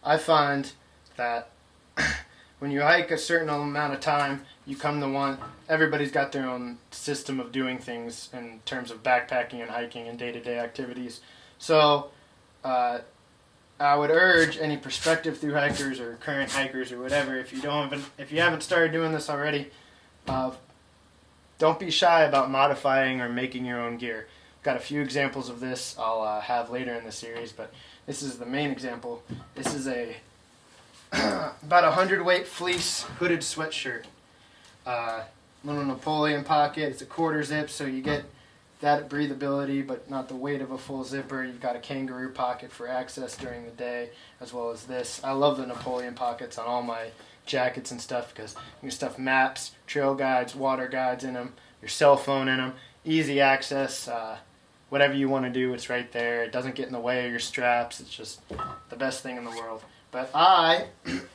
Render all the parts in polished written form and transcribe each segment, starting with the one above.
I find that when you hike a certain amount of time, you come to want, everybody's got their own system of doing things in terms of backpacking and hiking and day-to-day activities. So I would urge any prospective thru hikers or current hikers or whatever, if you haven't started doing this already, don't be shy about modifying or making your own gear. Got a few examples of this I'll have later in the series, but this is the main example. This is a about 100 weight fleece hooded sweatshirt. Little Napoleon pocket. It's a quarter zip, so you get that breathability, but not the weight of a full zipper. You've got a kangaroo pocket for access during the day, as well as this. I love the Napoleon pockets on all my jackets and stuff because you can stuff maps, trail guides, water guides in them, your cell phone in them, easy access. Whatever you want to do, it's right there. It doesn't get in the way of your straps. It's just the best thing in the world. But I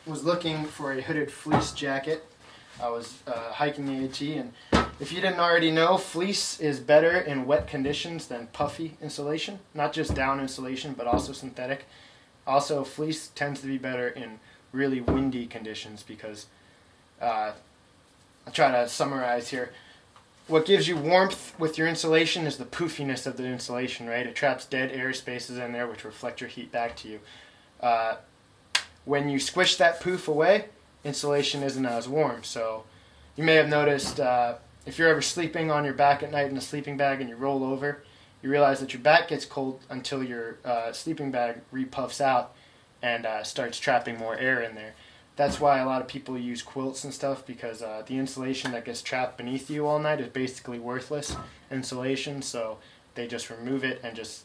was looking for a hooded fleece jacket. I was hiking the AT, and if you didn't already know, fleece is better in wet conditions than puffy insulation. Not just down insulation, but also synthetic. Also, fleece tends to be better in really windy conditions because, I'll try to summarize here. What gives you warmth with your insulation is the poofiness of the insulation, right? It traps dead air spaces in there which reflect your heat back to you. When you squish that poof away, insulation isn't as warm. So you may have noticed if you're ever sleeping on your back at night in a sleeping bag and you roll over, you realize that your back gets cold until your sleeping bag repuffs out and starts trapping more air in there. That's why a lot of people use quilts and stuff, because the insulation that gets trapped beneath you all night is basically worthless insulation, so they just remove it and just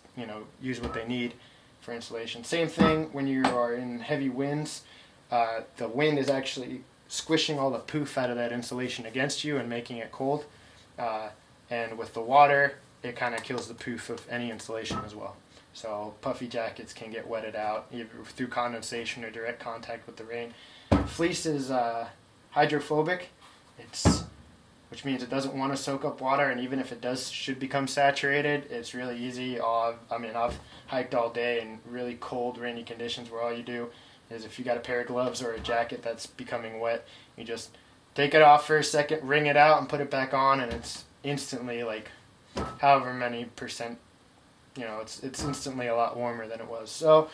use what they need for insulation. Same thing when you are in heavy winds. The wind is actually squishing all the poof out of that insulation against you and making it cold. And with the water, it kind of kills the poof of any insulation as well. So puffy jackets can get wetted out either through condensation or direct contact with the rain. Fleece is hydrophobic, which means it doesn't want to soak up water, and even if it should become saturated, it's really easy. I've hiked all day in really cold, rainy conditions where all you do is, if you got a pair of gloves or a jacket that's becoming wet, you just take it off for a second, wring it out, and put it back on, and it's instantly, like, however many percent, it's instantly a lot warmer than it was. So,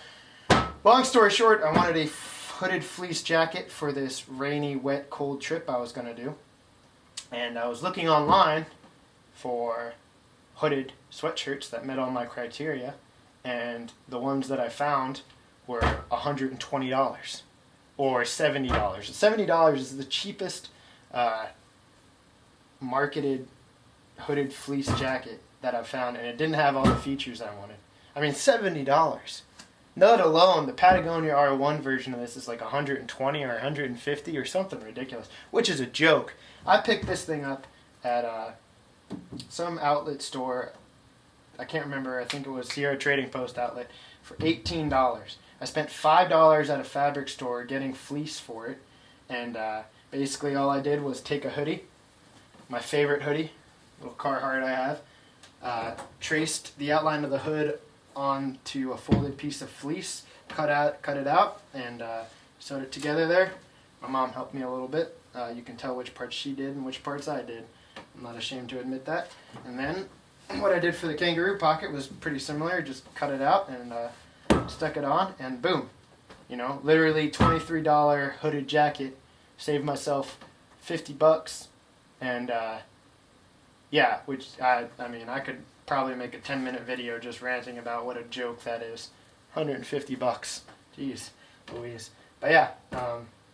long story short, I wanted a hooded fleece jacket for this rainy, wet, cold trip I was going to do. And I was looking online for hooded sweatshirts that met all my criteria, and the ones that I found were $120 or $70. $70 is the cheapest marketed hooded fleece jacket that I've found, and it didn't have all the features I wanted. I mean, $70. Let alone the Patagonia R1 version of this is like $120 or $150 or something ridiculous, which is a joke. I picked this thing up at some outlet store. I can't remember. I think it was Sierra Trading Post outlet for $18. I spent $5 at a fabric store getting fleece for it, and basically all I did was take a hoodie, my favorite hoodie, little Carhartt I have, traced the outline of the hood onto a folded piece of fleece, cut it out, and sewed it together there. My mom helped me a little bit. You can tell which parts she did and which parts I did. I'm not ashamed to admit that. And then what I did for the kangaroo pocket was pretty similar. Just cut it out and stuck it on, and boom. Literally $23 hooded jacket. Saved myself $50. And which I could probably make a 10-minute video just ranting about what a joke that is. $150. Jeez Louise. But yeah,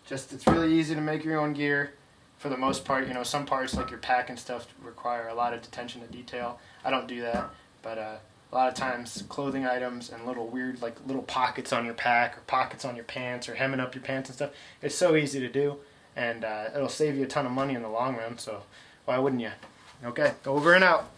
it's really easy to make your own gear for the most part. Some parts like your pack and stuff require a lot of attention to detail. I don't do that, but a lot of times clothing items and little weird little pockets on your pack or pockets on your pants or hemming up your pants and stuff, it's so easy to do, and it'll save you a ton of money in the long run, so why wouldn't you? Okay, over and out.